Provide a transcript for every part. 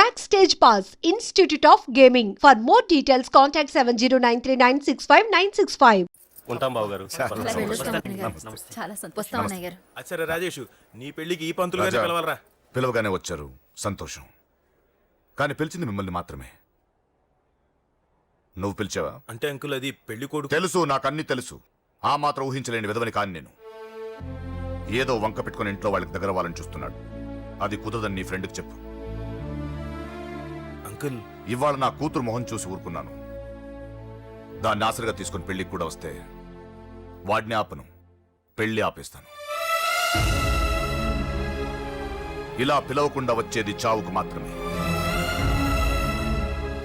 Backstage Pass, Institute of Gaming. For more details, contact 709396596. ఉంటాం బాబు గారు. చాలా సంతోషం అన్నయ్య గారు. అచ్చరే రాజేష్, నీ పెళ్లికి ఈ పంతులు గారిని పిలవాలరా. పిలవగానే వచ్చారు, సంతోషం. కానీ పిలిచింది మిమ్మల్ని మాత్రమే. నువ్వు పిలిచావా? అంటే అంకుల్ అది పెళ్లి కొడుకు. తెలుసు, నాకన్నీ తెలుసు. ఆ మాత్రం ఊహించలేని విధవని కాని నేను. ఏదో వంక పెట్టుకుని ఇంట్లో వాళ్ళకి దగ్గర వాళ్ళని చూస్తున్నాడు. అది కుదరదని నీ ఫ్రెండ్కి చెప్పు. అంకుల్, ఇవాళ నా కూతురు మొహం చూసి ఊరుకున్నాను. దాన్ని ఆసరిగా తీసుకుని పెళ్లికి కూడా వస్తే వాడిని ఆపను, పెళ్లి ఆపేస్తాను. ఇలా పిలవకుండా వచ్చేది చావుకు మాత్రమే.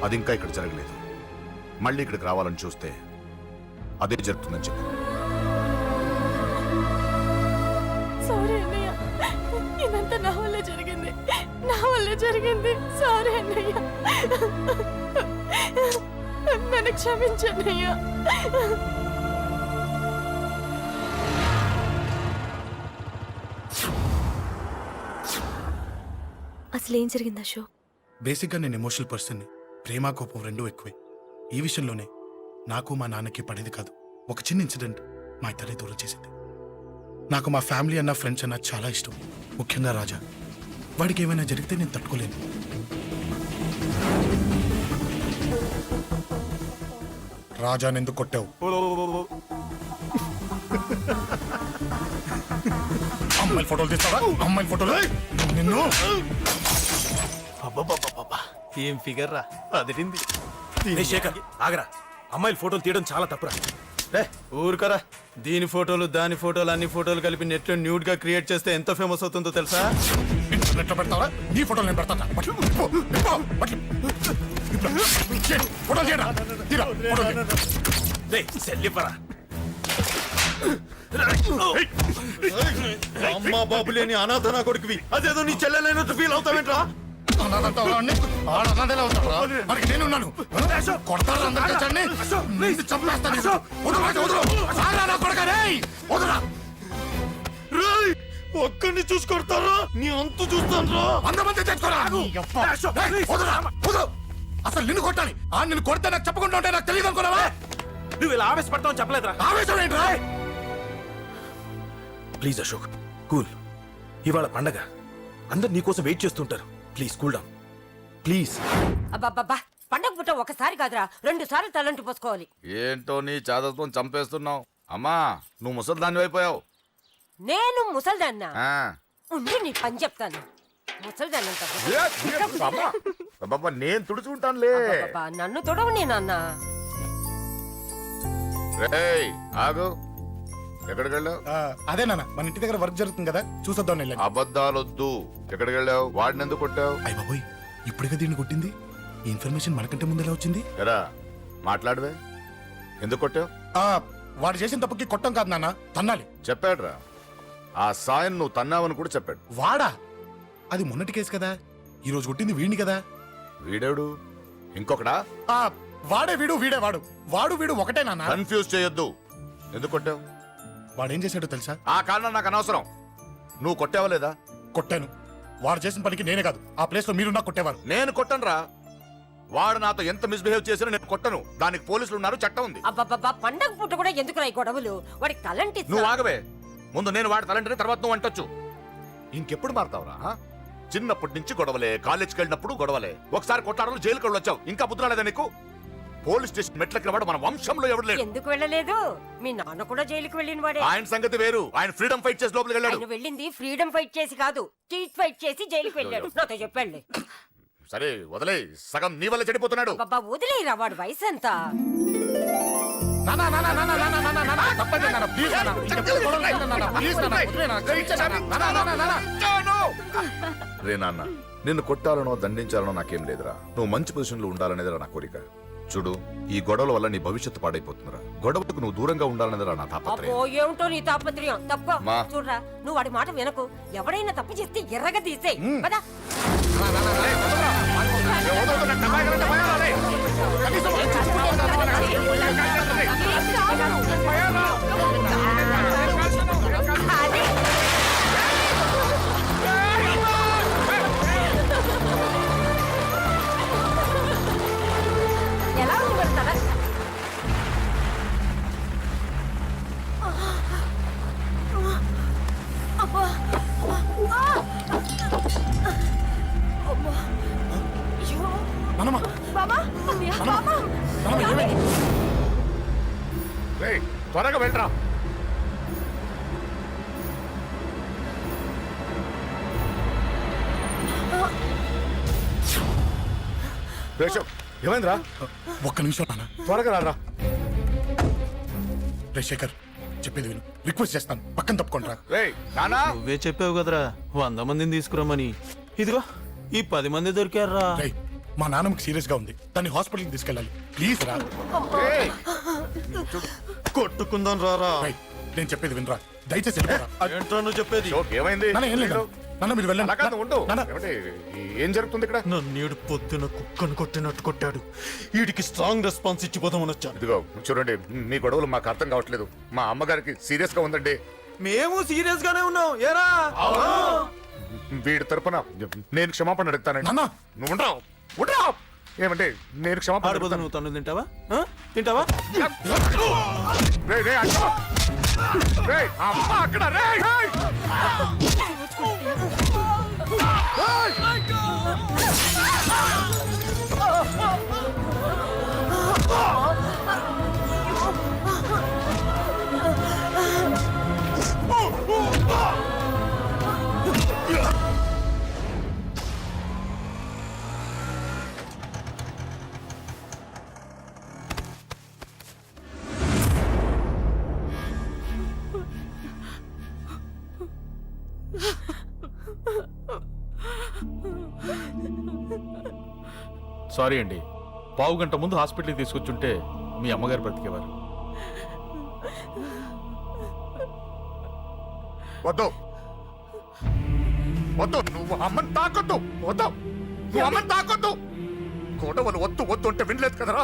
అది ఇంకా ఇక్కడ జరగలేదు. మళ్ళీ ఇక్కడికి రావాలని చూస్తే అదే జరుగుతుందని చెప్పు. సారీ అన్నయ్య, ఇదంతా నా వల్లే జరిగింది. సారీ అన్నయ్య, నన్ను క్షమించన్నయ్య. అసలు ఏం జరిగింది అశోక్? బేసిక్గా నేను ఎమోషనల్ పర్సన్ని. ప్రేమ కోపం రెండూ ఎక్కువే. ఈ విషయంలోనే నాకు మా నాన్నకి పడేది కాదు. ఒక చిన్న ఇన్సిడెంట్ మా ఇద్దరిని దూరం చేసింది. నాకు మా ఫ్యామిలీ అన్న ఫ్రెండ్స్ అన్న చాలా ఇష్టం, ముఖ్యంగా రాజా. వాడికి ఏమైనా జరిగితే నేను తట్టుకోలేను. రాజాని ఎందుకు కొట్టావు? అమ్మాయిల ఫోటోలు తీస్తావా? అమ్మాయిల ఫోటోలు నిన్ను. ఏం ఫిగర్ రా, అదిరింది. శేఖర్ ఆగరా, అమ్మాయిల ఫోటోలు తీయడం చాలా తప్పురా. ఊరుకరా, దీని ఫోటోలు దాని ఫోటోలు అన్ని ఫోటోలు కలిపి నెట్ లో న్యూడ్ గా క్రియేట్ చేస్తే ఎంత ఫేమస్ అవుతుందో తెలుసా? ఇంటర్నెట్ లో పెడతావా? నీ ఫోటోలు నేను పెడతా. అమ్మా బాబు లేని అనాథ నా కొడుకువి, అదేదో నీ చెల్లెలైనట్టు ఫీల్ అవుతావేంట్రా? నేనున్నాను. ఒక్కడిని చూసుకొడతారా? నీ అంతు చూస్తాను. అసలు నిన్ను కొట్టాలి. నిన్ను కొడితే నాకు చెప్పకుండా ఉంటే నాకు తెలియదు అనుకున్నావా? నువ్వు ఇలా ఆవేశపడతావు చెప్పలేదురా. ఆవేశం ఏంట్రా? Please Ashok, cool. ఇవాళ పండగ, అందరు నీకోసం వెయిట్ చేస్తుంటారు. Please cool down, please. అబ్బబ్బబ్బా, పండగ పుట్ట ఒకసారి కాదురా, 2 సార్లు తలంటి పోసుకోవాలి. ఏంటో నీ చాదత్వం చంపేస్తున్నావు. అమ్మా, నువ్వు ముసలిదాన్ని అయిపోయావు. నేను ముసల్దాన్నా? ఉండి నీ పని చెప్తాను. ముసల్దాన్నంత నేను తుడుచుకుంటానులే. నన్ను తొడవు నేనన్న. ఆగు, ఎక్కడికి వెళ్ళావు? అదే నాన్న, మన ఇంటి దగ్గర వర్క్ జరుగుతుంది కదా, చూసొద్దాం. అబద్ధాలొద్దు. ఎక్కడికి వెళ్ళావు? వాడిని ఎందుకు కొట్టావు? అయ్య బాబోయ్, ఇప్పుడుగా దీన్ని కొట్టింది. ఈ ఇన్ఫర్మేషన్ మనకంటే ముందు ఎలా వచ్చింది? ఎరా మాట్లాడవే, ఎందుకు కొట్టావు? వాడు చేసిన తప్పుకి కొట్టం కాదు నాన్న, తన్నాలి. చెప్పాడురా, ఆ సాయం నువ్వు తన్నావని కూడా చెప్పాడు. వాడా? అది మొన్నటి కేసు కదా, ఈ రోజు కొట్టింది వీడిని కదా. వీడేడు ఇంకొకడా? వాడే వీడు, వీడే వాడు. వాడు వీడు ఒకటే నాన్న. కన్ఫ్యూజ్ చేయొద్దు. ఎందుకు కొట్టావు? వాడేం చేశాడో తెలుసా? ఆ కారణం నాకు అనవసరం. నువ్వు కొట్టావా లేదా? కొట్టాను. వాడు చేసిన పనికి నేనే కాదు, ఆ ప్లేస్ లో మీరున్నా కొట్టేవారు. నేను కొట్టనురా. వాడు నాతో ఎంత మిస్బిహేవ్ చేసినా నేను కొట్టను. దానికి పోలీసులు ఉన్నారు, చట్టం ఉంది. అబ్బబ్బబ్బా, పండగ పుట్ట కూడా ఎందుకు రాయి గొడవలు? వాడికి తలంటి. నువ్వు ఆగవే. ముందు నేను వాడి తలంటే తర్వాత నువ్వు అంటొచ్చు. ఇంకెప్పుడు మారుతావురా? చిన్నప్పటి నుంచి గొడవలే, కాలేజ్కి వెళ్ళినప్పుడు గొడవలే. ఒకసారి కొట్లాడలు జైలుకి వెళ్ళొచ్చావు, ఇంకా బుద్ధరాలేదా నీకు? పోలీస్ స్టేషన్ మెట్లకి వాడు మన వంశంలో ఎవరు లేరు. ఎందుకు వెళ్ళలేదు? మీ నాన్న కూడా జైలుకి వెళ్ళిన వాడే. ఆయన సంగతి వేరు. ఆయన ఫ్రీడమ్ ఫైట్ చేసి లోపలికి వెళ్ళాడు. ఆయన వెళ్ళింది ఫ్రీడమ్ ఫైట్ చేసి కాదు, స్ట్రీట్ ఫైట్ చేసి జైలుకి వెళ్ళాడు. నాతో చెప్పండి. సరే వదిలే, సగం నీ వల్ల చెడిపోతున్నాడు. బాబా వదిలేరా, వాడు వయసు ఎంత? రే నాన్న, నిన్ను కొట్టాలనో దండించాలనో నాకేం లేదురా. నువ్వు మంచి పొజిషన్ లో ఉండాలనేదిరా నా కోరిక. చూడు, ఈ గొడవల వల్ల నీ భవిష్యత్తు పాడైపోతుందిరా. గొడవకు నువ్వు దూరంగా ఉండాలనేదిరా నా తాపత్రయం. ఏమిటో నీ తాపత్రయం? తప్ప చూడరా, నువ్వు వాడి మాట వినకు. ఎవడైనా తప్పు చేస్తే ఎర్రగా తీసేయ్. పదా. నానమ్మ బామా అన్నయ్య బామా నానమ్మ ఏమైంది? రేయ్ త్వరగా వెళ్ళరా. రేషవ్ ఏమైందిరా? ఒక్క నిమిషం నాన్న. త్వరగా రారా. రే శేఖర్ చెప్పేది విను, రిక్వెస్ట్ చేస్తాను, పక్కన తప్పుకుంటారా. రేయ్ నానా. నువ్వే చెప్పావు కదరా 100 మందిని తీసుకురమ్మని. ఇదిగో ఈ 10 మంది దొరికారా. రేయ్ మా నాన్నకి సీరియస్ గా ఉంది, దాన్ని హాస్పిటల్కి తీసుకెళ్ళాలి, ప్లీజ్ రా. రేయ్ కొట్టుకుందాం రారా. రేయ్ నేను చెప్పేది వినరా, దయచేసి వెళ్ళిపోరా. ఏంట్రా నువ్వు చెప్పేది? అశోక్ ఏమైంది? నాన్న ఏం లేదు నాన్న, మీరు వెళ్ళండి. అలా కాదు ఉండు. నాన్న ఏమంటే ఏం జరుగుతుంది ఇక్కడ? నన్నేడు పొద్దున కుక్కను కొట్టినట్టు కొట్టాడు. వీడికి స్ట్రాంగ్ రెస్పాన్స్ ఇచ్చిపోదామని వచ్చాను. ఇదిగో చూడండి, మీ గొడవలు మాకు అర్థం కావట్లేదు. మా అమ్మగారికి సీరియస్ గా ఉందండి. మేము సీరియస్ గానే ఉన్నాం. ఏరా వీడి తరపున నేను క్షమాపణ అడుగుతానండి. నాన్న నువ్వు ఉండరావు, ఉండరావు. ఏమంటే నేను క్షమాపణ ఆడబోదు అడుగుతాను. నువ్వు తను తింటావా? ఆ? తింటావా? రేయ్, రేయ్, అక్కడ. రేయ్, అమ్మ అక్కడ. రేయ్, రేయ్. సారీ అండి, పావు గంట ముందు హాస్పిటల్కి తీసుకొచ్చుంటే మీ అమ్మగారు బ్రతికేవారు. వద్దు వద్దు, నువ్వు అమ్మని తాకొద్దు. వద్దు, నువ్వు అమ్మని తాకొద్దు. గొడవలు వద్దు వద్దు అంటే వినలేదు కదరా.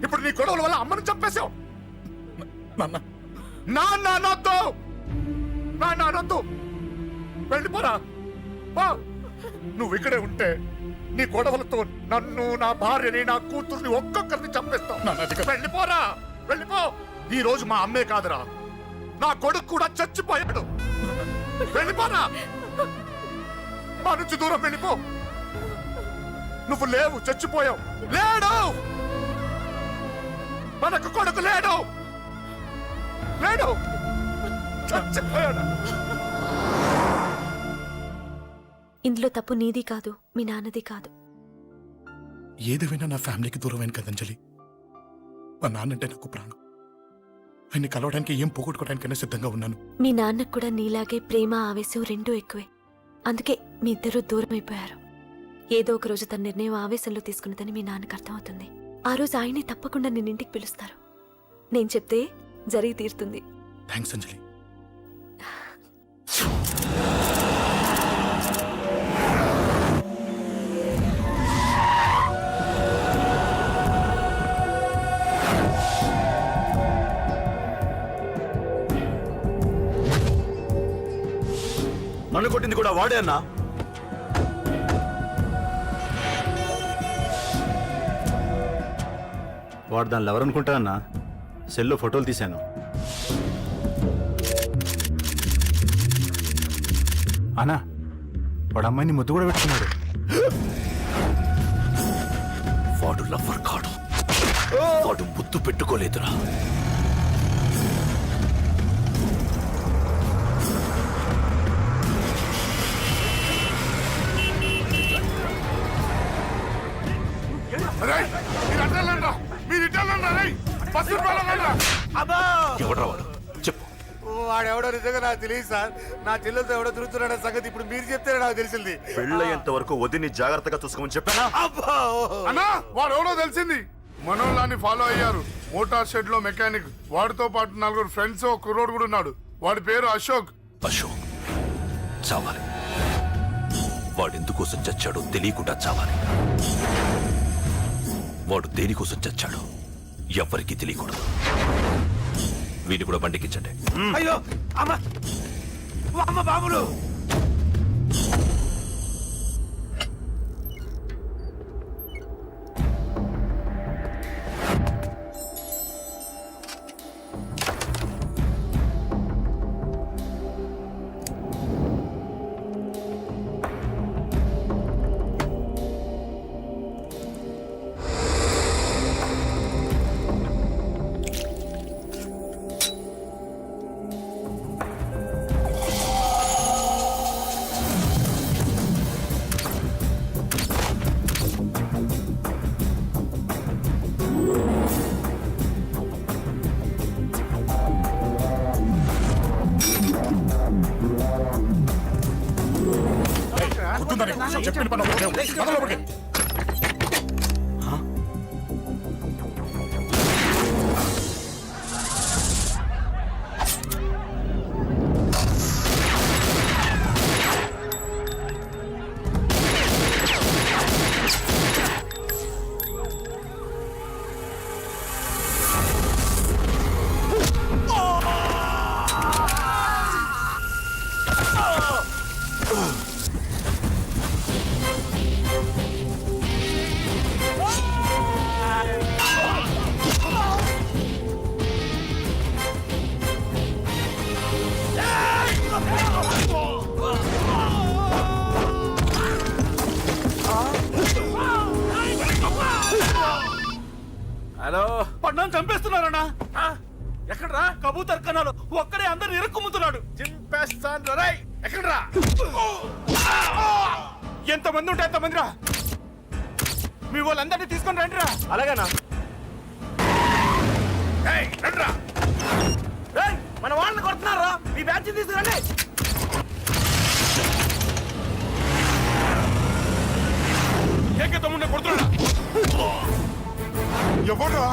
ఇప్పుడు నీ గొడవల వల్ల అమ్మని చంపేశావు. నాన్న నాన్నొద్దు, నాన్నొద్దు. వెళ్ళిపోరా. పో. నువ్వు ఇక్కడే ఉంటే నీ గొడవలతో నన్ను, నా భార్యని, నా కూతుర్ని ఒక్కొక్కరిని చంపేస్తావు. నాన్న, అది కాదు. వెళ్ళిపోరా, వెళ్ళిపో. ఈ రోజు మా అమ్మే కాదురా, నా కొడుకు కూడా చచ్చిపోయాడు. వెళ్ళిపోరా, మా నుంచి దూరం వెళ్ళిపో. నువ్వు లేవు, చచ్చిపోయావు. లేడు, మనకు కొడుకు లేడు, లేడు, చచ్చిపోయాడు. ఇందులో తప్పు నీది కాదు, మీ నాన్నది కాదు. ఏదేమైనా నా ఫ్యామిలీకి దూరమైన కదా అంజలి. మా నాన్నంటే నాకు ప్రాణం. ఆయన్ని కలవడానికి ఏం పోగొట్టుకోవడానికైనా సిద్ధంగా ఉన్నాను. మీ నాన్నకు కూడా నీలాగే ప్రేమ ఆవేశం రెండూ ఎక్కువే. అందుకే మీ ఇద్దరూ దూరం అయిపోయారు. ఏదో ఒక రోజు తన నిర్ణయం ఆవేశంలో తీసుకున్నదని మీ నాన్నకు అర్థమవుతుంది. ఆ రోజు ఆయనే తప్పకుండా నిన్నింటికి పిలుస్తారు. నేను చెప్తే జరిగి తీరుతుంది. థ్యాంక్స్ అంజలి. నన్ను కొట్టింది కూడా వాడే అన్నా. వాడు దానిలో ఎవరనుకుంటా అన్న, సెల్లో ఫోటోలు తీశాను. అన్నా వాడు అమ్మాయిని ముద్దు కూడా పెట్టుకున్నాడు. వాడు లవ్వర్ కాడు, వాడు ముద్దు పెట్టుకోలేదురా. రేయ్, మీరు అడ్డాలండ్రా, మీరు ఇడ్డాలండ్రా. రేయ్, బస్సు వెళ్ళాలండ్రా. ఎవడ్రా వాడు? చెప్పు. వాడెవడో నిజంగా నాకు తెలియదు సార్. నా చెల్లెలతో ఎవడో తిరుగుతున్నాడనే సంగతి ఇప్పుడు మీరు చెప్తే నాకు తెలిసింది. పెళ్ళయ్యేంత వరకు వదిని జాగ్రత్తగా చూసుకోమని చెప్పానా? అన్నా వాడు ఎవడో తెలిసింది. మనోళ్ళని ఫాలో అయ్యారు. మోటార్ షెడ్ లో మెకానిక్, వాడితో పాటు 4 ఫ్రెండ్స్, ఒక కుర్రోడు కూడా ఉన్నాడు. వాడి పేరు అశోక్. అశోక్ చావాలి. వాడెందుకోసం చచ్చాడో తెలియకుండా చావాలి. వాడు దేనికోసం చచ్చాడో ఎవ్వరికీ తెలియకూడదు. వీడిని కూడా బండికించండి. అయ్యో అమ్మ, అమ్మ బాబులు. చెప్పింది పని పద లోపలికి. హలో పడ్డాను చంపేస్తున్నారన్నా. ఎక్కడ్రా కబూతర్ కన్నాలు ఒక్కడే అందరు ఇరుక్కుమ్ముతున్నాడు. చింపేస్తాను రై. ఎక్కడ్రా? ఎంతమంది ఉంటే ఎంతమంది రా. మీ వాళ్ళందరినీ తీసుకొని రండిరా. అలాగేనా? రండిరా. మన వాళ్ళని కొడుతున్నారా? మీ బ్యాచ్ తీసుకురండి. ఏకతమ్ముండే కొడుతున్నాడా? ఎవరు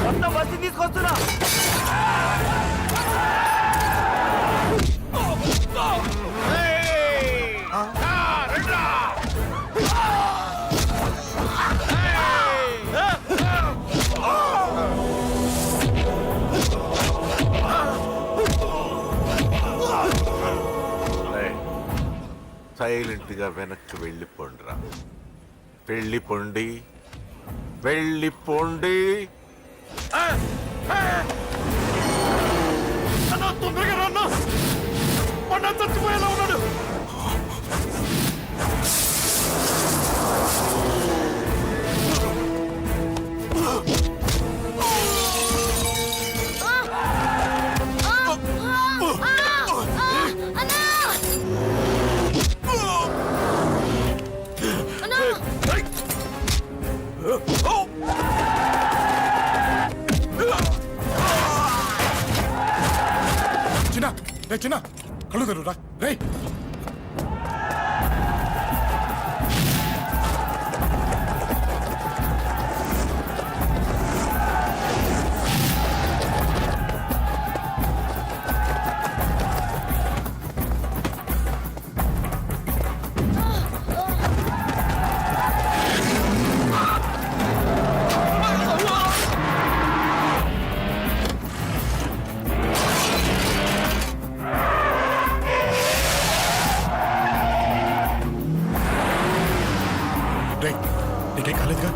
మొత్తం బస్సు తీసుకొస్తున్నా. సైలెంట్ గా వెనక్కి వెళ్ళిపోండిరా. వెళ్ళిపోండి, వెళ్ళిపోండి. తొందరగా రన్నా. పడ్డా చచ్చిపోయేలా ఉన్నాడు. చిన్న రే, చిన్న కళ్ళు తెరురా రే. నీకేం కాలేదుగా?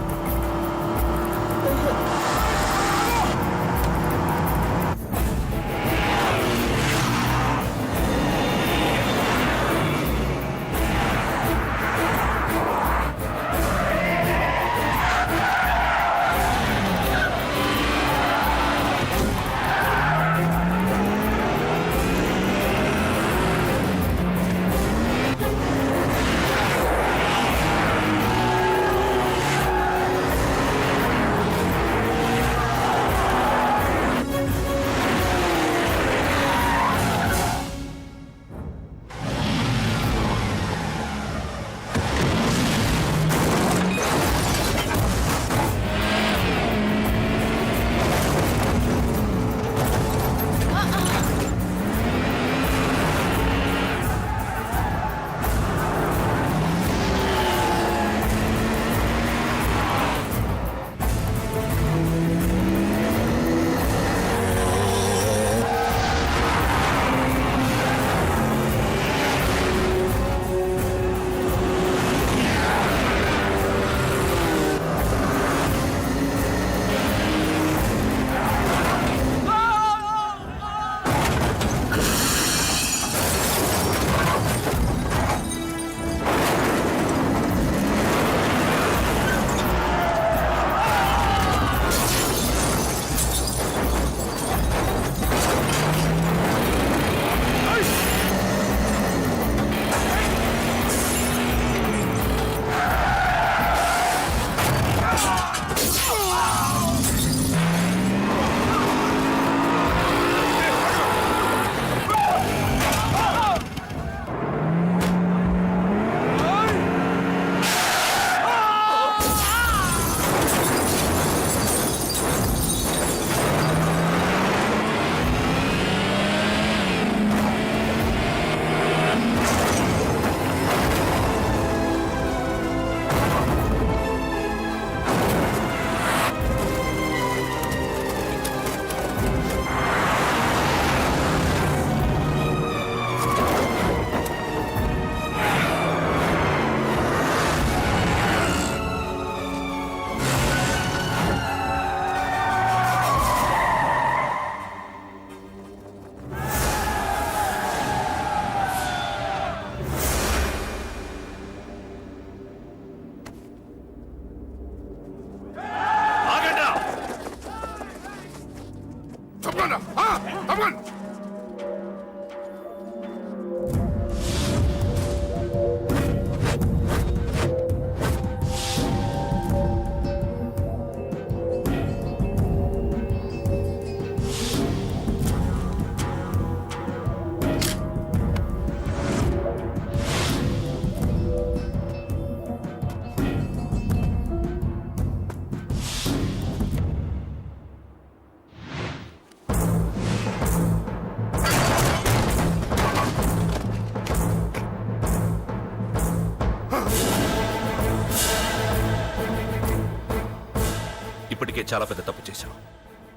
ఇప్పటికే చాలా పెద్ద తప్పు చేశావు.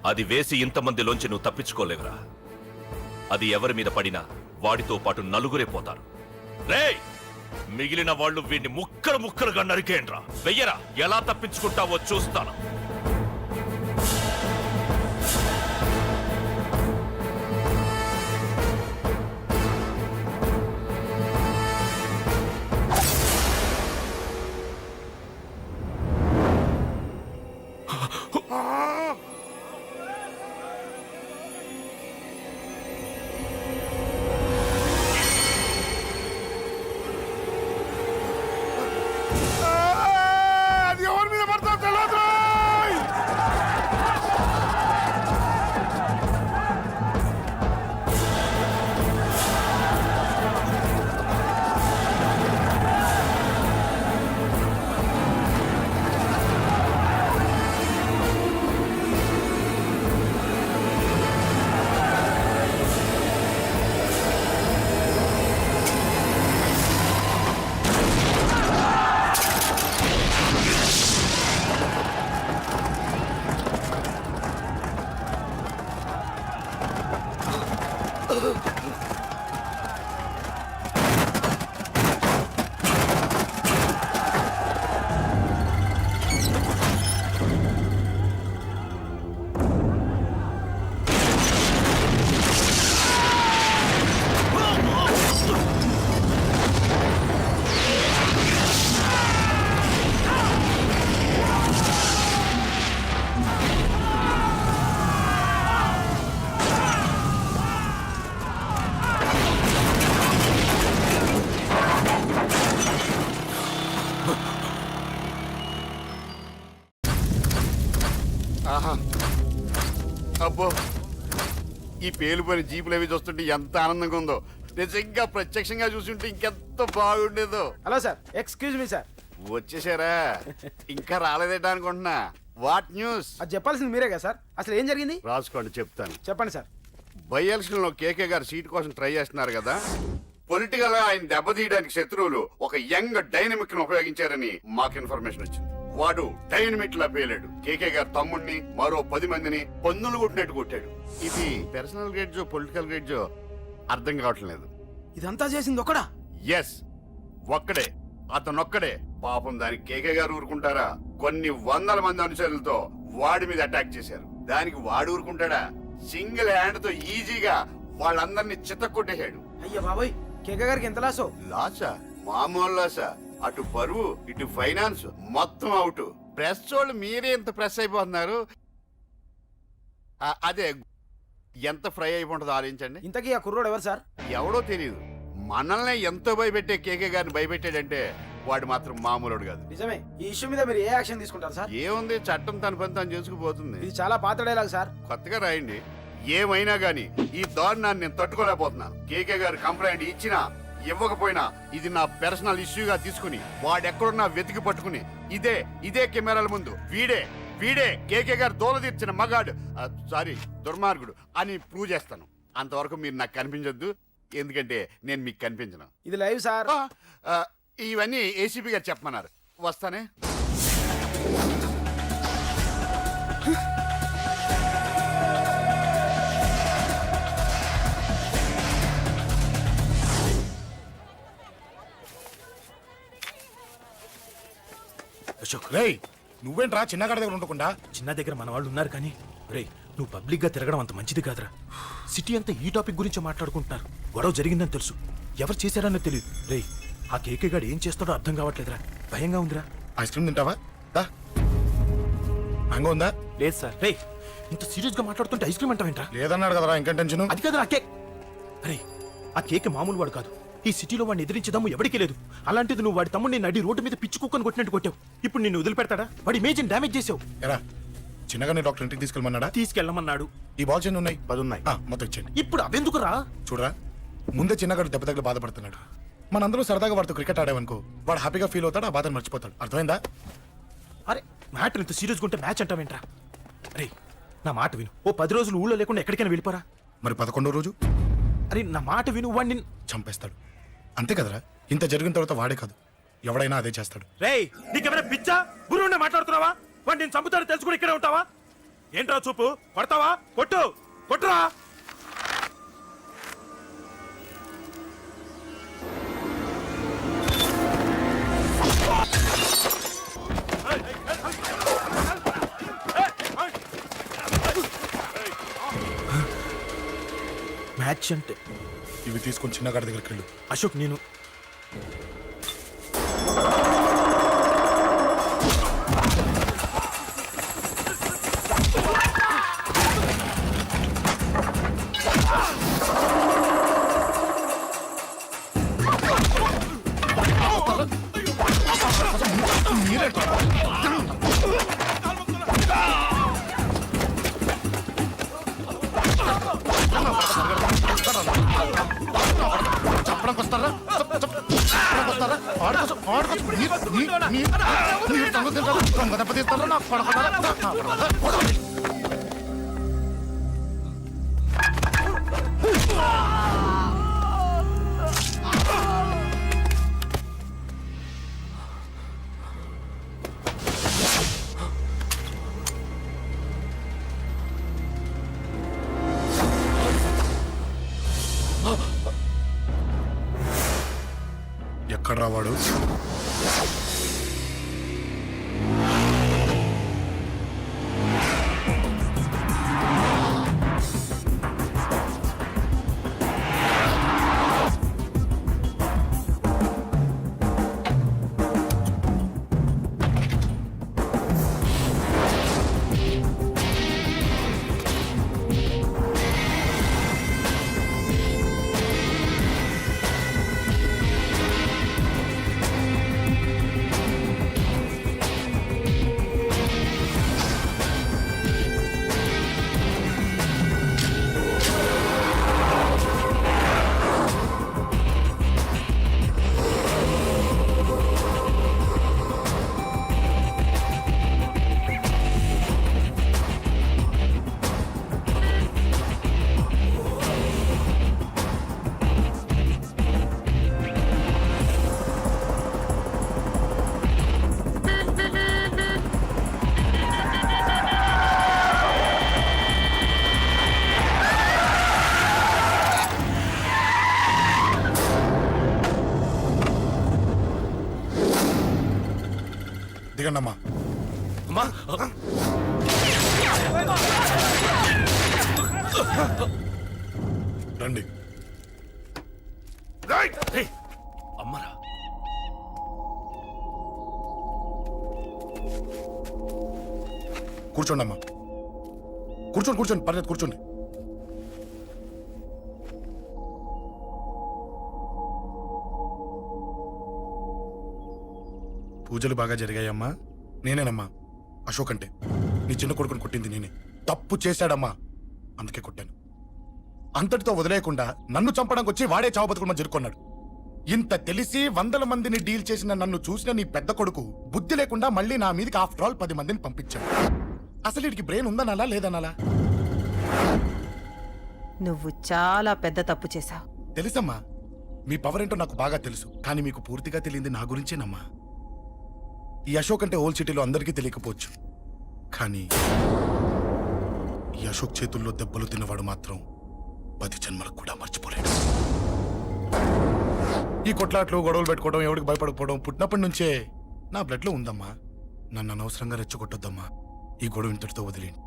అది వేసి ఇంతమందిలోంచి నువ్వు తప్పించుకోలేవురా. అది ఎవరి మీద పడినా వాడితో పాటు నలుగురే పోతారు. రేయ్, మిగిలిన వాళ్ళు వీడిని ముక్కలు ముక్కలుగా నరికేండ్రా. వెయ్యరా, ఎలా తప్పించుకుంటావో చూస్తాను. అది ఎవరి మీద పడతా తెలియదు. ఆహా, అబ్బో, ఈ పేలిపోయిన జీపులు అవి చూస్తుంటే ఎంత ఆనందంగా ఉందో. నిజంగా ప్రత్యక్షంగా చూస్తుంటే ఇంకెంత బాగుండేదో. Hello sir, excuse me sir. వచ్చేసారా? ఇంకా రాలేదేటా అనుకుంటున్నా. What news? అది చెప్పాల్సింది మీరే కదా సార్. అసలు ఏం జరిగింది రాసుకోండి, చెప్తాను. చెప్పండి సార్. బై ఎలక్షన్ లో కేకే గారు సీట్ కోసం ట్రై చేస్తున్నారు కదా. పొలిటికల్ గా ఆయన దెబ్బతీయడానికి శత్రువులు ఒక యంగ్ డైనమిక్ ను ఉపయోగించారని మాకు ఇన్ఫర్మేషన్ వచ్చింది. వాడు డైనమిక్ లా పేలాడు. కేకే గారు తమ్ముడిని, మరో 10 మందిని పన్నులు కొట్టినట్టు కొట్టాడు. ఇది పర్సనల్ గ్రేడ్జో పొలిటికల్ గ్రేడ్జో అర్థం కావట్లేదు. ఇదంతా చేసింది ఒకడా? ఎస్, ఒక్కడే, అతనొక్కడే. పాపం దానికి కేకే గారు ఊరుకుంటారా? కొన్ని వందల మంది అనుచరులతో వాడి మీద అటాక్ చేశారు. దానికి వాడు ఊరుకుంటాడా? సింగిల్ హ్యాండ్ తో ఈజీగా వాళ్ళందరినీ చిత్తకొట్టేశాడు. అయ్యా బాబాయ్, కేకే గారికి ఎంత లాసో? లాసా? మామూలు లాసా? అటు పరువు, ఇటు ఫైనాన్స్, మొత్తం అవుట్. ప్రెస్ వాళ్ళు మీరే ఎంత ప్రెస్ అయిపోతున్నారు. అదే ఎంత ఫ్రై అయిపోతుందో ఆలోచించండి. ఇంతకీ ఆ కుర్రోడు ఎవరు సార్? ఎవడో తెలియదు. మనల్ని ఎంతో భయపెట్టే కేకే గారిని భయపెట్టాడంటే వాడు మాత్రం మామూలుడు కాదు. నిజమే. ఈ ఇష్యూ మీద మీరు ఏ యాక్షన్ తీసుకుంటారు సార్? ఏముంది, చట్టం తన పని తను చేసుకుపోతుంది. ఇది చాలా పాత డైలాగ్ సార్. కొత్తగా రాయండి. ఏమైనా గానీ ఈ దారుణాన్ని నేను తట్టుకోలేకపోతున్నాను. కేకే గారు కంప్లైంట్ ఇచ్చినా ఇవ్వకపోయినా ఇది నా పర్సనల్ ఇష్యూగా తీసుకుని వాడెక్కడున్నా వెతికి పట్టుకుని ఇదే కెమెరాల ముందు వీడే కేకే గారు దోల తీర్చిన మగాడు, సారీ దుర్మార్గుడు అని ప్రూవ్ చేస్తాను. అంతవరకు మీరు నాకు కనిపించొద్దు, ఎందుకంటే నేను మీకు కనిపించను. ఇది లైవ్ సార్. ఇవన్నీ ఏసీపీ గారు చెప్పమన్నారు. వస్తానే. అశోక్, రేయ్, నువ్వేంట్రా చిన్నగాడి దగ్గర ఉండకుండా? చిన్న దగ్గర మన వాళ్ళు ఉన్నారు కానీ రేయ్, నువ్వు పబ్లిక్ గా తిరగడం అంత మంచిది కాదురా. సిటీ అంతా ఈ టాపిక్ గురించి మాట్లాడుకుంటున్నారు. గొడవ జరిగిందని తెలుసు, ఎవరు చేశారన్నో తెలియదు. రేయ్, ఆ కేకే గాడు ఏం చేస్తాడో అర్థం కావట్లేదురా. భయంగా ఉందిరా. ఐస్ క్రీమ్ తింటావా? దా. మ్యాంగో ఉందా? లేదు సార్. రేయ్, ఇంత సీరియస్ గా మాట్లాడుతుంటే ఐస్ క్రీమ్ అంటావేంట్రా? లేదన్నాడు కదరా, ఇంకా టెన్షన్. అది కాదురా కేక్. అరే, ఆ కేక్ మామూలు వాడు కాదు. ఈ సిటీలో వాడిని ఎదిరించదమ్ము ఎవరికీ లేదు. అలాంటిది నువ్వు వాడి తమ్ముడిని నడి రోడ్డు మీద పిచ్చి కుక్కని కొట్టినట్టు కొట్టావు. ఇప్పుడు నిన్ను వదిలిపెడతాడా? వాడి ఇమేజ్ని డ్యామేజ్ చేసావు. ఎరా, చిన్నగానే డాక్టర్ ఇంటికి తీసుకెళ్ళమన్నాడా? తీసుకెళ్ళమన్నాడు. ఈ బాల్స్ ఎన్ని ఉన్నాయి? 10 ఉన్నాయి. మొత్తం ఇచ్చేయండి. ఇప్పుడు అవెందుకురా? చూడరా, ముందే చిన్నగాడు దెబ్బ తగిలి బాధపడుతున్నాడు. మనందరూ సరదాగా వాడితో క్రికెట్ ఆడామనుకో, వాడు హ్యాపీగా ఫీల్ అవుతాడు, ఆ బాధను మర్చిపోతాడు. అర్థమైందా? అరే, మ్యాటర్ ఇంత సీరియస్గా ఉంటే మ్యాచ్ అంటావేంట్రా? అరే, నా మాట విను. ఓ 10 రోజులు ఊళ్ళో లేకుండా ఎక్కడికైనా వెళ్ళిపోరా. మరి 11వ రోజు? అరే, నా మాట విను. వాడిని చంపేస్తాడు. అంతే కదరా? ఇంత జరిగిన తర్వాత వాడే కాదు, ఎవడైనా అదే చేస్తాడు. రేయ్, నీకేమైనా పిచ్చా? గురువునే మాట్లాడుతున్నావా? వాడు నేను చంపుతాను తెలుసుకుని ఇక్కడే ఉంటావా? ఏంట్రా చూపు? కొడతావా? కొట్టు, కొట్టురా. మ్యాచ్ అంటే ఇవి తీసుకొని చిన్నగాడి దగ్గరికి వెళ్ళు. అశోక్ నేను చెప్పడానికి వస్తారా? చెప్పడానికి వస్తారా? ఆడుకోసం ఆడుకోసం మీరు సంగతి తింటారా? దొంగ దెబ్బ తీస్తారా? నాకు పడకుండా ఎక్కడ రావాడు? దిగండమ్మా. అమ్మా రండి. అమ్మరా కూర్చోండి అమ్మా. కూర్చోండి కూర్చోండి, పర్లేదు కూర్చోండి. పూజలు బాగా జరిగాయమ్మా? నేనేనమ్మా అశోక్ అంటే. నీ చిన్న కొడుకుని కొట్టింది నేనే. తప్పు చేశాడమ్మా, అందుకే కొట్టాను. అంతటితో వదిలేయకుండా నన్ను చంపడానికి వచ్చి వాడే చావు బతుకుని జరుపుకున్నాడు. ఇంత తెలిసి 100 మందిని డీల్ చేసిన నన్ను చూసిన నీ పెద్ద కొడుకు బుద్ధి లేకుండా మళ్ళీ నా మీదకి ఆఫ్టర్ ఆల్ 10 మందిని పంపించాడు. అసలు వీడికి బ్రెయిన్ ఉందనాలా లేదనాలా? నువ్వు చాలా పెద్ద తప్పు చేశావు. తెలుసమ్మా, మీ పవర్ ఏంటో నాకు బాగా తెలుసు. కానీ మీకు పూర్తిగా తెలియంది నా గురించేనమ్మా. ఈ అశోక్ అంటే ఓల్డ్ సిటీలో అందరికీ తెలియకపోవచ్చు, కానీ ఈ అశోక్ చేతుల్లో దెబ్బలు తిన్నవాడు మాత్రం 10 జన్మలకు కూడా మర్చిపోలేడు. ఈ కొట్లాట్లు గొడవలు పెట్టుకోవడం, ఎవరికి భయపడకపోవడం పుట్టినప్పటి నుంచే నా బ్లడ్ లో ఉందమ్మా. నన్ను అనవసరంగా రెచ్చగొట్టొద్దమ్మా. ఈ గొడవ ఇంతటితో వదిలేండి.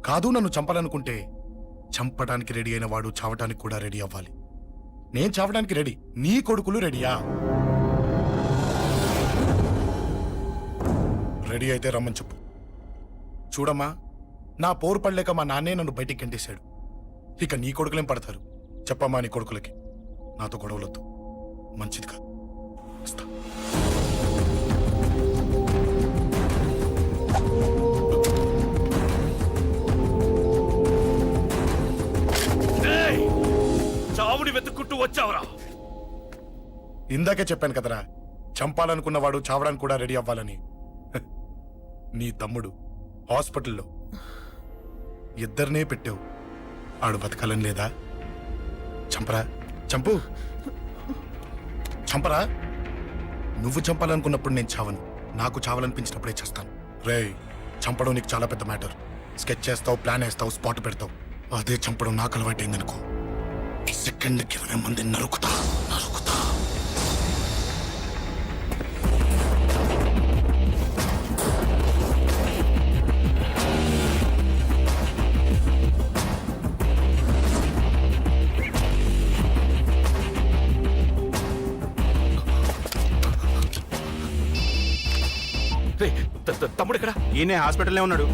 కాదు, నన్ను చంపాలనుకుంటే చంపడానికి రెడీ అయిన వాడు చావటానికి కూడా రెడీ అవ్వాలి. నేను చావడానికి రెడీ, నీ కొడుకులు రెడీయా? రెడీ అయితే రమ్మని చెప్పు. చూడమ్మా, నా పోరు పడలేక మా నాన్నే నన్ను బయటికి గంటేశాడు. ఇక నీ కొడుకులేం పడతారు? చెప్పమ్మా నీ కొడుకులకి నాతో గొడవలొద్దు, మంచిది కాదు. వస్తా. చావుని వెతుక్కుంటూ వచ్చావురా. ఇందాకే చెప్పాను కదరా, చంపాలనుకున్నవాడు చావడానికి కూడా రెడీ అవ్వాలని. నీ తమ్ముడు హాస్పిటల్లో ఇద్దరినే పెట్టావు, ఆడు బతకాలని లేదా? చంపరా, చంపు, చంపరా. నువ్వు చంపాలనుకున్నప్పుడు నేను చావను, నాకు చావాలనిపించినప్పుడే చేస్తాను. రేయ్, చంపడం నీకు చాలా పెద్ద మ్యాటర్. స్కెచ్ చేస్తావు, ప్లాన్ వేస్తావు, స్పాట్ పెడతావు. అదే చంపడం నాకు అలవాటైందనుకో, సెకండ్కి 20 మంది నరుకుతా. రేయ్, తమ్ముడు ఎక్కడ? ఈయనే హాస్పిటల్లో ఉన్నాడు.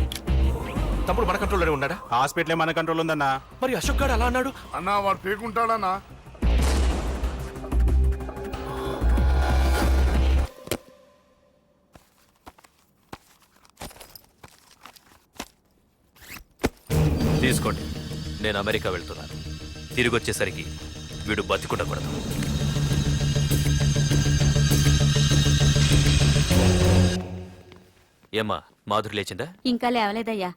తమ్ముడు మన కంట్రోల్లోనే ఉన్నాడా? హాస్పిటలే మన కంట్రోల్ ఉందన్నా. మరి అశోక్ గారు అలా అన్నాడు. అన్నా వాడు పేకుంటాడన్నా. తీసుకోండి, నేను అమెరికా వెళ్తున్నాను. తిరిగి వచ్చేసరికి వీడు బతికుండకూడదు. ఏమ్మా, మాధురి లేచిందా? ఇంకా లేవలేదయ్యా.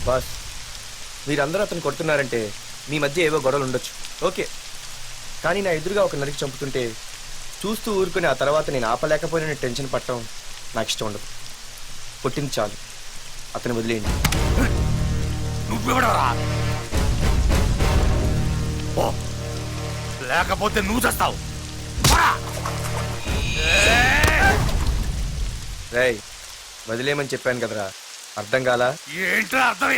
బాస్, మీరందరూ అతను కొడుతున్నారంటే మీ మధ్య ఏవో గొడవలు ఉండొచ్చు, ఓకే. కానీ నా ఎదురుగా ఒక నరికి చంపుతుంటే చూస్తూ ఊరుకుని ఆ తర్వాత నేను ఆపలేకపోయిన టెన్షన్ పట్టడం నాకు ఇష్టం ఉండదు. కొట్టింది చాలు, అతను వదిలేయండి. నువ్వెవడరా? లేకపోతే నువ్వు చేస్తావు. రేయ్, వదిలేయమని చెప్పాను కదరా, అర్థం కాలా? ఏంట్రా అర్థం?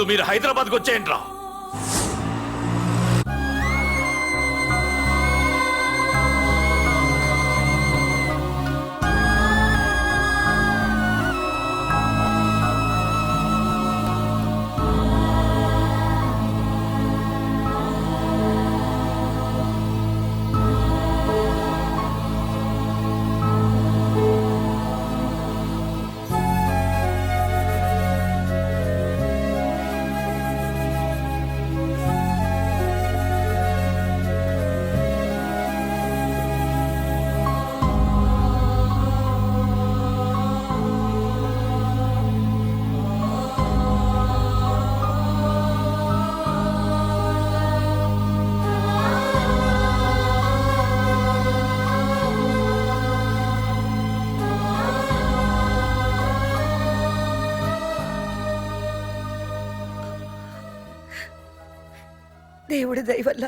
ముందు మీరు హైదరాబాద్కు వచ్చేయండి రా. దేవుడి దయ వల్ల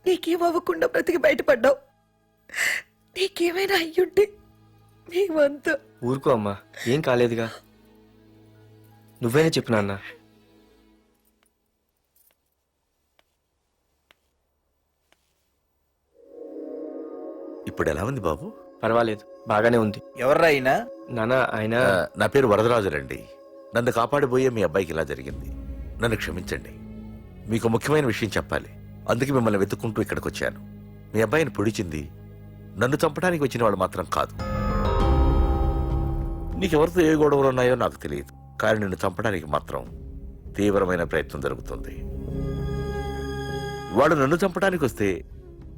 నీకేం అవ్వకుండా బ్రతికి బయటపడ్డావు. నీకేమైనా అయ్యుంటే మేమంతా. ఊరుకో అమ్మా, ఏం కాలేదుగా. నువ్వేనే చెప్పు నాన్న. ఇప్పుడు ఎలా ఉంది బాబు? పర్వాలేదు, బాగానే ఉంది. ఎవర్రా అయినా? నాన్న ఆయన నా పేరు వరదరాజులండి. నన్ను కాపాడిపోయే మీ అబ్బాయికి ఇలా జరిగింది. నన్ను క్షమించండి. మీకు ముఖ్యమైన విషయం చెప్పాలి. అందుకే మిమ్మల్ని వెతుక్కుంటూ ఇక్కడికి వచ్చాను. మీ అబ్బాయిని పొడిచింది నన్ను చంపడానికి వచ్చిన వాడు మాత్రం కాదు. నీకెవరితో ఏ గొడవలు ఉన్నాయో నాకు తెలియదు, కానీ నిన్ను చంపడానికి మాత్రం తీవ్రమైన ప్రయత్నం జరుగుతుంది. వాడు నన్ను చంపడానికి వస్తే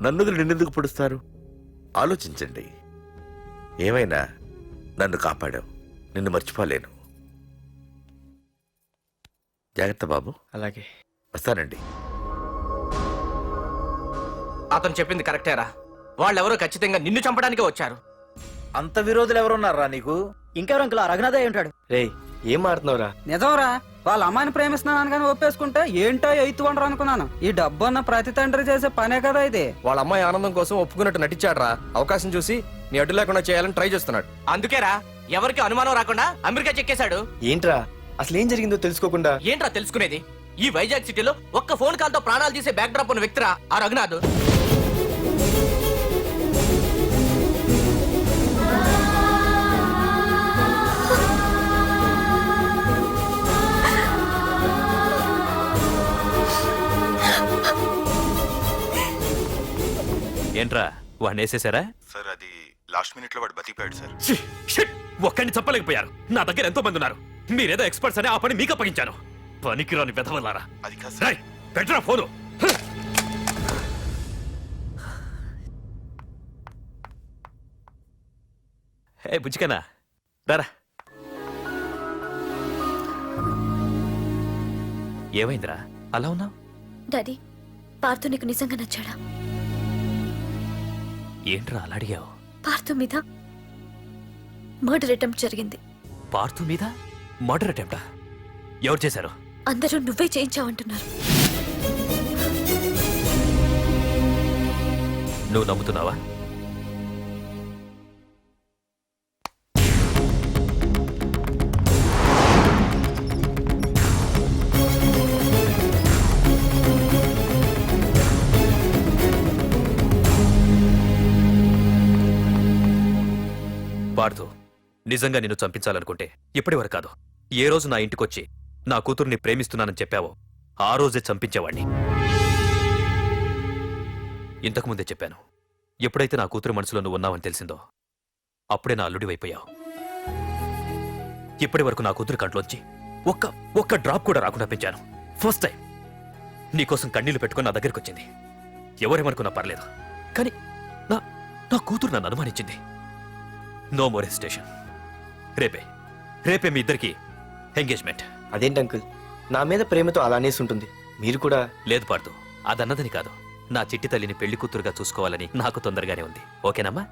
నన్ను నిన్నెందుకు పొడుస్తారు? ఆలోచించండి. ఏమైనా నన్ను కాపాడావు, నిన్ను మర్చిపోలేను. జాగ్రత్త బాబు. అలాగే వస్తానండి. అతను చెప్పింది కరెక్టేరా. వాళ్ళెవరో ఖచ్చితంగా నిన్ను చంపడానికే వచ్చారు. అంత విరోధులు ఎవరున్నారా నీకు? ఇంకెవరు అంకుల్? రఘునాథే ఉంటాడు. రే, ఏం మాడుతున్నావురా? నిజంరా, వాళ్ళ అమ్మాయిని ప్రేమిస్తున్నాను కానీ ఒప్పేసుకుంటే ఏంటో ఎయిత్ వండరు అనుకున్నాను. ఈ డబ్బు అన్న ప్రతి తండ్రి చేసే పనే కదా ఇది. వాళ్ళ అమ్మాయి ఆనందం కోసం ఒప్పుకున్నట్టు నటించాడురా. అవకాశం చూసి నీ అడ్డు లేకుండా చేయాలని ట్రై చేస్తున్నాడు. అందుకేరా ఎవరికి అనుమానం రాకుండా అమెరికా చెక్కేశాడు. ఏంట్రా అసలు ఏం జరిగిందో తెలుసుకోకుండా? ఏంట్రా తెలుసుకునేది? ఈ వైజాగ్ సిటీలో ఒక్క ఫోన్ కాల్ తో ప్రాణాలు తీసే బ్యాక్ డ్రాప్ ఉన్న వ్యక్తిరా ఆ రఘునాథ్. ఏంట్రా వాడిని వేసేసారా? సార్ అది లాస్ట్ మినిట్ లో వాడు బతికిపోయాడు సార్. ఒక్కడిని చెప్పలేకపోయారు. నా దగ్గర ఎంతో మంది ఉన్నారు. మీరేదో ఎక్స్పర్ట్స్ అని ఆ పని మీకు అప్పగించాను. పనికిరాని వెధవలారా. అది కాదు సార్. పెట్టరా ఫోను. ఏ బుజ్జికన్నా రారా. ఏమైందిరా అలా ఉన్నావు? డాడీ, పార్థు నీకు నిజంగా నచ్చాడా? ఏంట్రా అలా అడిగావు? పార్థు మీద మర్డర్ అటెంప్ట్ జరిగింది. పార్థు మీద మర్డర్ అటెంప్టా? ఎవరు చేశారు? అందరూ నువ్వే చేయించావంటున్నారు. నువ్వు నమ్ముతున్నావా? పార్థు, నిజంగా నిన్ను చంపించాలనుకుంటే ఇప్పటి వరకు కాదు, ఏ రోజు నా ఇంటికొచ్చి నా కూతుర్ని ప్రేమిస్తున్నానని చెప్పావో ఆ రోజే చంపించేవాణ్ణి. ఇంతకుముందే చెప్పాను, ఎప్పుడైతే నా కూతురు మనసులో నువ్వు ఉన్నావని తెలిసిందో అప్పుడే నా అల్లుడివైపోయావు. ఇప్పటి వరకు నా కూతురు కంట్లోంచి ఒక్క డ్రాప్ కూడా రాకుండా పెంచాను. ఫస్ట్ టైం నీకోసం కన్నీళ్లు పెట్టుకుని నా దగ్గరికి వచ్చింది. ఎవరేమనుకున్నా పర్లేదు, కానీ నా కూతురు నన్ను అనుమానించింది. No more hesitation. రేపే మీ ఇద్దరికి ఎంగేజ్మెంట్. అదేంటి అంకుల్, నా మీద ప్రేమతో అలానేసి ఉంటుంది. మీరు కూడా? లేదు పార్థు, అదన్నదని కాదు. నా చిట్టి తల్లిని పెళ్లి కూతురుగా చూసుకోవాలని నాకు తొందరగానే ఉంది. ఓకేనమ్మా?